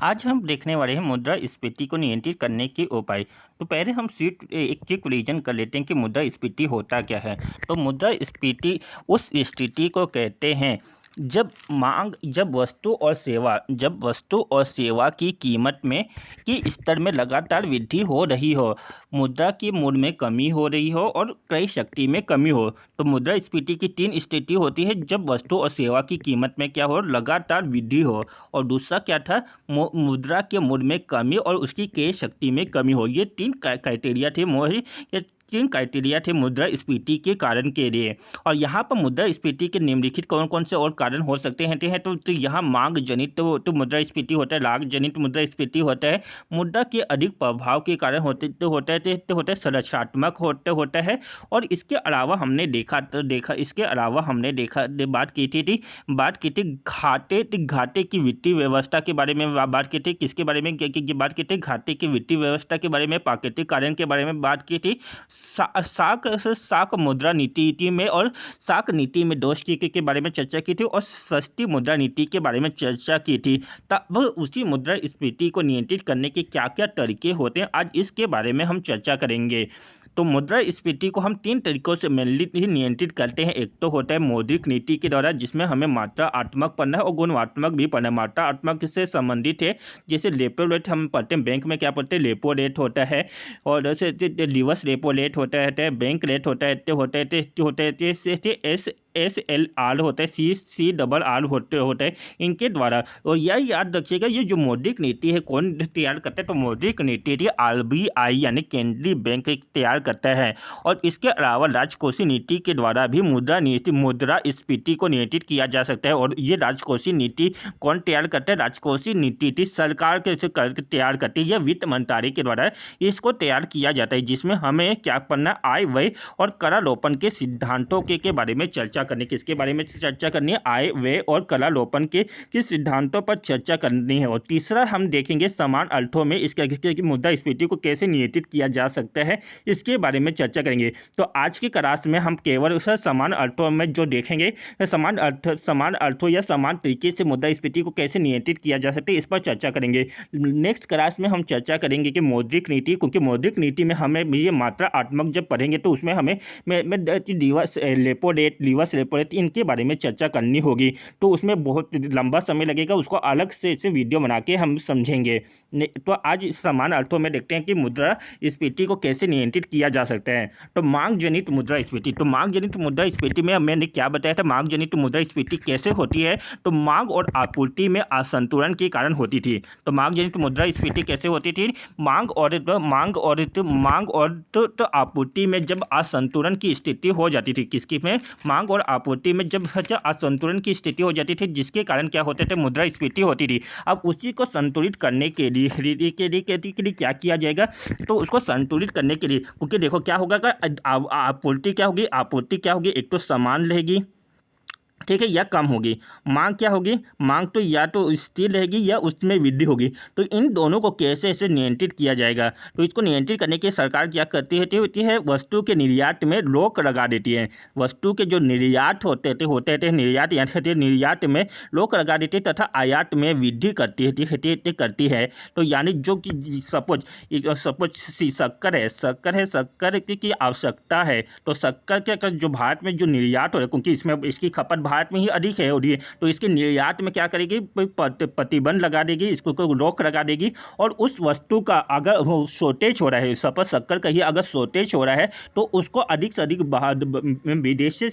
आज हम देखने वाले हैं मुद्रास्फीति को नियंत्रित करने के उपाय। तो पहले हम सीट एक क्विक रिवीजन कर लेते हैं कि मुद्रास्फीति होता क्या है। तो मुद्रास्फीति उस स्थिति को कहते हैं जब वस्तु और सेवा की कीमत में की स्तर में लगातार वृद्धि हो रही हो, मुद्रा की मूल्य में कमी हो रही हो और क्रय शक्ति में कमी हो। तो मुद्रास्फीति की तीन स्थिति होती है, जब वस्तु और सेवा की कीमत में क्या हो, लगातार वृद्धि हो। और दूसरा क्या था, मुद्रा के मूल्य में कमी और उसकी क्रय शक्ति में कमी हो। ये तीन क्राइटेरिया थे ये तीन क्राइटेरिया थे मुद्रास्फीति के कारण के लिए। और यहाँ पर मुद्रास्फीति के निम्नलिखित कौन कौन से और कारण हो सकते हैं तो यहाँ मांग जनित तो मुद्रास्फीति होता है, लाभ जनित मुद्रास्फीति होता है, मुद्रा के अधिक प्रभाव के कारण होता है संरचनात्मक होता है। और इसके अलावा हमने बात की थी घाटे की वित्तीय व्यवस्था के बारे में, बात की थी किसके बारे में, बात की थी घाटे की वित्तीय व्यवस्था के बारे में, प्राकृतिक कारण के बारे में बात की थी, साख मुद्रा नीति में और साख नीति में दोष के बारे में चर्चा की थी, और सस्ती मुद्रा नीति के बारे में चर्चा की थी। तब उसी मुद्रास्फीति को नियंत्रित करने के क्या क्या तरीके होते हैं, आज इसके बारे में हम चर्चा करेंगे। तो मुद्रास्फीति को हम तीन तरीकों से मेनली नियंत्रित करते हैं। एक तो होता है मौद्रिक नीति के द्वारा, जिसमें हमें मात्रात्मक पढ़ना है और गुणात्मक भी पढ़ना है। मात्रात्मक से संबंधित है, जैसे रेपो रेट हम पढ़ते हैं, बैंक में क्या पढ़ते हैं, रेपो रेट होता है, और जैसे रिवर्स रेपो रेट होता है, बैंक रेट होता है, SLR होता है, CRR होता है इनके द्वारा। और यह याद रखिएगा, ये जो मौद्रिक नीति है कौन तैयार करता है, तो मौद्रिक नीति RBI यानी केंद्रीय बैंक तैयार करता है। और इसके अलावा राजकोषीय नीति के द्वारा भी मुद्रास्फीति को नियंत्रित किया जा सकता है। और ये राजकोषीय नीति कौन तैयार करता है, राजकोषीय नीति सरकार तैयार करती है, यह वित्त मंत्रालय के द्वारा इसको तैयार किया जाता है, जिसमें हमें क्या पढ़ना, आय व्यय और करारोपण के सिद्धांतों के बारे में चर्चा करनी। किसके बारे में चर्चा करनी है, आय व्यय और करारोपण के सिद्धांतों पर चर्चा करनी है। और तीसरा हम देखेंगे समान अर्थों में इसके मुद्रास्फीति को कैसे नियंत्रित किया जा सकता है, इसके बारे में चर्चा करेंगे। तो आज की क्लास में हम केवल समान अर्थों में जो देखेंगे, समान अर्थों या समान तरीके से मुद्रास्फीति को कैसे नियंत्रित किया जा सकता है, इस पर चर्चा करेंगे। नेक्स्ट क्लास में हम चर्चा करेंगे कि मौद्रिक नीति, क्योंकि मौद्रिक नीति में हमें ये मात्रात्मक जब पढ़ेंगे तो उसमें हमें रिवर्स रेपो रेट इनके बारे में चर्चा करनी होगी, तो उसमें बहुत लंबा समय लगेगा, उसको अलग से वीडियो बना के हम समझेंगे। तो आज समान अर्थों में देखते हैं कि मुद्रास्फीति को कैसे नियंत्रित किया जा सकता है। तो मांग जनित मुद्रास्फीति, तो मांग जनित मुद्रास्फीति में मैंने क्या बताया था, मांग जनित मुद्रास्फीति कैसे होती है, तो मांग और आपूर्ति में असंतुलन के कारण होती थी। तो मांग जनित मुद्रास्फीति कैसे होती थी, मांग और आपूर्ति में जब असंतुलन की स्थिति हो जाती थी, किसकी में, मांग और आपूर्ति में जब असंतुलन की स्थिति हो जाती थी, जिसके कारण क्या होते थे, मुद्रास्फीति होती थी। अब उसी को संतुलित करने के लिए क्या किया जाएगा, तो उसको संतुलित करने के लिए, क्योंकि देखो क्या होगा, आपूर्ति क्या होगी, एक तो समान रहेगी, ठीक है, या कम होगी। मांग क्या होगी, मांग तो या तो स्थिर रहेगी या उसमें वृद्धि होगी। तो इन दोनों को कैसे ऐसे नियंत्रित किया जाएगा, तो इसको नियंत्रित करने के सरकार क्या करती है वस्तु के निर्यात में रोक लगा देती है। वस्तु के जो निर्यात होते थे निर्यात में रोक लगा देती है, तथा आयात में वृद्धि करती है। तो यानी जो कि सपोज शक्कर की आवश्यकता है, तो शक्कर के जो भारत में जो निर्यात हो रहा है, क्योंकि इसमें इसकी खपत भारत में ही अधिक है हो रही है, तो इसके निर्यात में क्या करेगी, प्रतिबंध लगा देगी, इसको रोक लगा देगी। और उस वस्तु का अगर शॉर्टेज हो रहा है, सपोज शक्कर का ही अगर शॉर्टेज हो रहा है, तो उसको अधिक से अधिक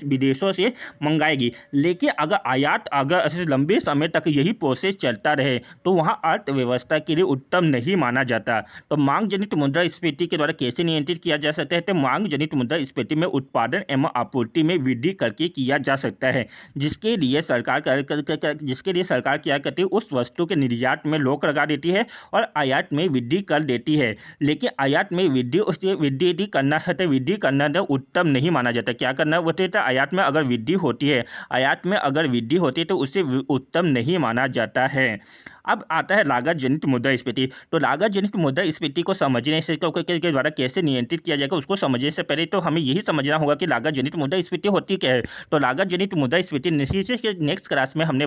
विदेशों से मंगाएगी। लेकिन अगर लंबे समय तक यही प्रोसेस चलता रहे, तो वहाँ अर्थव्यवस्था के लिए उत्तम नहीं माना जाता। तो मांग जनित मुद्रास्फीति के द्वारा कैसे नियंत्रित किया जा सकता है, तो मांग जनित मुद्रास्फीति में उत्पादन एवं आपूर्ति में वृद्धि करके किया जा सकता है, जिसके लिए सरकार क्या करती है, उस वस्तु के निर्यात में रोक लगा देती है और आयात में वृद्धि कर देती है। लेकिन आयात में वृद्धि करना उत्तम नहीं माना जाता। क्या करना होता है, आयात में अगर वृद्धि होती है तो उसे उत्तम नहीं माना जाता है। अब आता है लागत जनित मुद्रास्फीति। तो लागत जनित मुद्रास्फीति को समझने से के द्वारा कैसे नियंत्रित किया जाएगा उसको समझने से पहले तो हमें यही समझना होगा कि लागत जनित मुद्रास्फीति होती क्या है। तो लागत जनित मुद्रास्फीति नेक्स्ट क्लास में हमने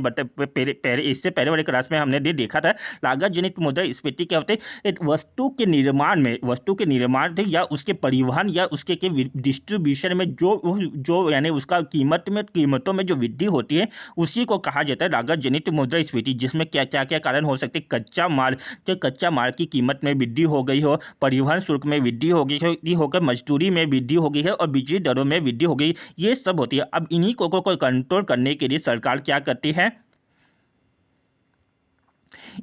इससे पहले वाले क्लास में हमने देखा था। लागत जनित मुद्रास्फीति क्या होते हैं, वस्तु के निर्माण या उसके परिवहन या उसके डिस्ट्रीब्यूशन में जो यानी उसका कीमतों में जो वृद्धि होती है उसी को कहा जाता है लागत जनित मुद्रास्फीति, जिसमें क्या क्या क्या कारण हो सकते हैं। कच्चा माल की कीमत में वृद्धि हो गई हो, परिवहन शुल्क में वृद्धि हो गई होकर मजदूरी में वृद्धि हो गई है और बिजली दरों में वृद्धि हो गई, ये सब होती है। अब इन्हीं को कंट्रोल करने के लिए सरकार क्या करती है,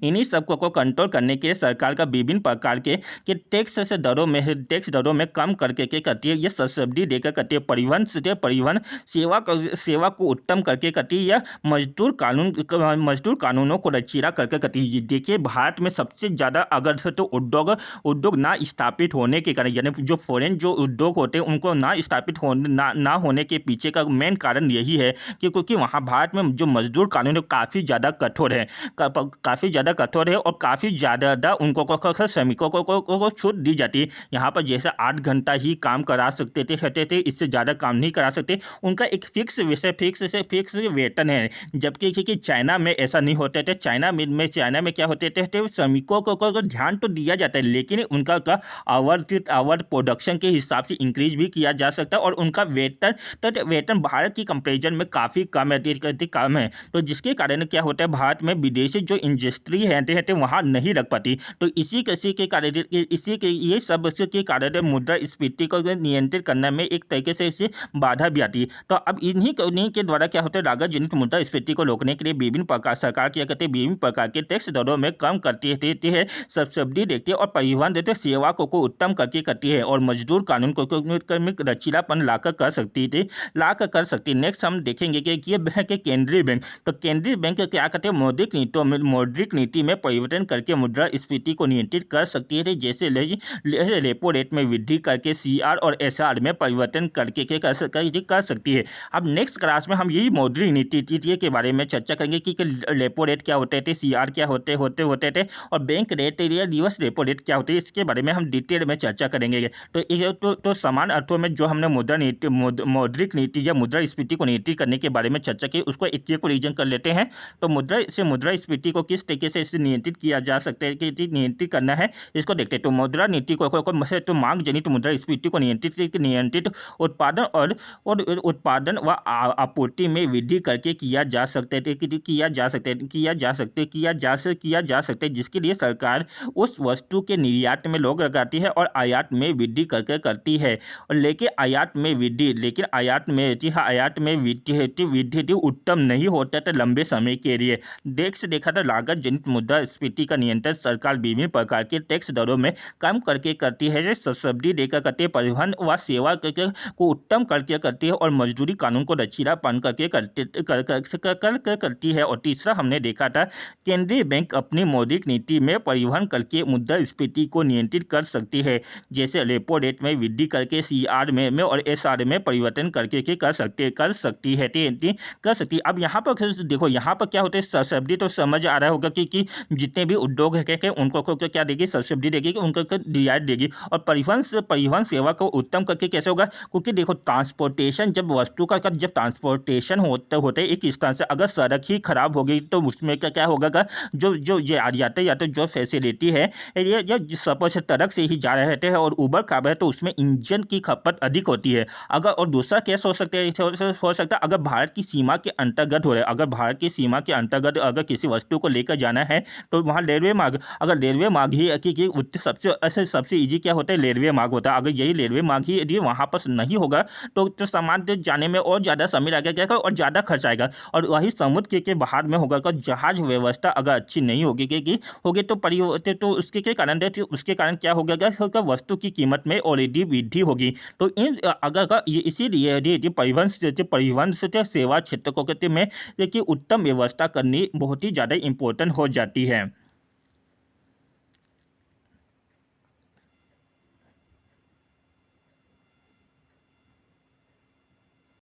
इन्हीं सबको को कंट्रोल करने के लिए सरकार का विभिन्न प्रकार के टैक्स दरों में कम करके के करती है। ये सब्सिडी देकर करती है। परिवहन सेवा को उत्तम करके करती है या मजदूर कानूनों को लचीला करके करती है। देखिए भारत में सबसे ज़्यादा अगर तो उद्योग ना स्थापित होने के कारण, यानी जो फॉरेन जो उद्योग होते हैं उनको ना स्थापित ना होने के पीछे का मेन कारण यही है कि क्योंकि वहाँ भारत में जो मजदूर कानून काफ़ी ज़्यादा कठोर है, काफ़ी ज़्यादा कठोर है और काफ़ी ज़्यादा उनको श्रमिकों को छूट दी जाती है। यहाँ पर जैसे 8 घंटा ही काम करा सकते थे, इससे ज़्यादा काम नहीं करा सकते। उनका एक फिक्स वेतन है, जबकि कि चाइना में ऐसा नहीं होते थे। चाइना में क्या होते थे, श्रमिकों को ध्यान तो दिया जाता है लेकिन उनका आवर प्रोडक्शन के हिसाब से इंक्रीज भी किया जा सकता है और उनका वेतन भारत की कंपेरिजन में काफ़ी कम है। तो जिसके कारण क्या होता है, भारत में विदेशी जो इंडस्ट्री है वहाँ नहीं रख पाती। तो इसी के कारण ये सब के कारण मुद्रास्फीति को नियंत्रित करने में एक तरीके से इससे बाधा भी आती है। तो अब इन्हीं के द्वारा क्या होता है, लागत जनित मुद्रास्फीति को रोकने के लिए विभिन्न प्रकार सरकार क्या करती है, विभिन्न प्रकार के टैक्स दरों में कम करती है, सब्सिडी देती है और परिवहन देते सेवा को उत्तम करके करती है और मजदूर कानून को लचीलापन लाकर कर सकती है। नेक्स्ट हम देखेंगे कि ये बैंक है केंद्रीय बैंक। तो केंद्रीय बैंक क्या करते हैं, मौद्रिक नीति में परिवर्तन करके मुद्रास्फीति को नियंत्रित कर सकती है। जैसे रेपो रेट में वृद्धि करके सीआर और एसआर में परिवर्तन करके कर सकती है। अब नेक्स्ट क्लास में हम यही मौद्रिक नीति के बारे में चर्चा करेंगे कि रेपो रेट क्या होते थे, सीआर क्या होते थे और बैंक रेट या रिवर्स रेपो रेट क्या होते हैं, इसके बारे में हम डिटेल में चर्चा करेंगे। तो समान अर्थों में जो हमने मौद्रिक नीति या मुद्रास्फीति को नियंत्रित करने के बारे में चर्चा की, उसको एक को रीजन कर लेते हैं। तो मुद्रास्फीति को किस तरीके से इसे नियंत्रित किया जा सकता है, कि नियंत्रित करना है, इसको देखते हैं। तो मुद्रा नीति को मांग जनित मुद्रास्फीति को नियंत्रित उत्पादन व आपूर्ति में वृद्धि करके किया जा सकता है, जिसके लिए सरकार उस वस्तु के निर्यात में रोक लगाती है और आयात में वृद्धि करके करती है। लेकिन आयात में वृद्धि उत्तम नहीं होता था लंबे समय के लिए। देखा था लागत जनित मुद्रास्फीति का नियंत्रण सरकार विभिन्न प्रकार के टैक्स दरों में कम करके करती है, सब्सिडी देकर करती है, परिवहन व सेवा को उत्तम करके करती है और मजदूरी कानून को लचीलापन करके करती है। और तीसरा हमने देखा था केंद्रीय बैंक अपनी मौद्रिक नीति में परिवहन करके मुद्रास्फीति को नियंत्रित कर सकती है, जैसे रेपो रेट में वृद्धि करके सीआर में और एसआर में परिवर्तन करके कर सकती है। अब यहाँ पर देखो, यहाँ पर क्या होता है, सब्सिडी तो समझ आ रहा होगा कि जितने भी उद्योग है उनको क्या देगी, सब्सिडी देगी, उनको रियायत देगी। और परिवहन सेवा को उत्तम करके कैसे होगा, क्योंकि देखो ट्रांसपोर्टेशन जब वस्तु का जब ट्रांसपोर्टेशन होते एक स्थान से अगर सड़क ही खराब हो गई तो उसमें क्या होगा, जो यातायात जो फैसिलिटी है ये सपोज ट्रक से ही जा रहे थे और उबर खाबर है तो उसमें इंजन की खपत अधिक होती है। अगर और दूसरा केस हो सकता है अगर भारत की सीमा के अंतर्गत हो रहा है, अगर भारत की सीमा के अंतर्गत अगर किसी वस्तु को लेकर जाना है तो वहाँ रेलवे मार्ग, अगर रेलवे मार्ग ही सबसे ईजी क्या होता है, रेलवे मार्ग होता है। अगर यही रेलवे मार्ग ही यदि वहाँ पर नहीं होगा तो सामान जाने में और ज़्यादा समय लगेगा और ज़्यादा खर्च आएगा। और वही समुद्र के बाहर में होगा, अगर जहाज व्यवस्था अगर अच्छी नहीं होगी तो उसके कारण क्या होगा, वस्तु की कीमत में ऑलरेडी वृद्धि होगी। तो इसीलिए परिवहन सेवा क्षेत्र को में उत्तम व्यवस्था करनी बहुत ही ज़्यादा इम्पोर्टेंट हो जाती है।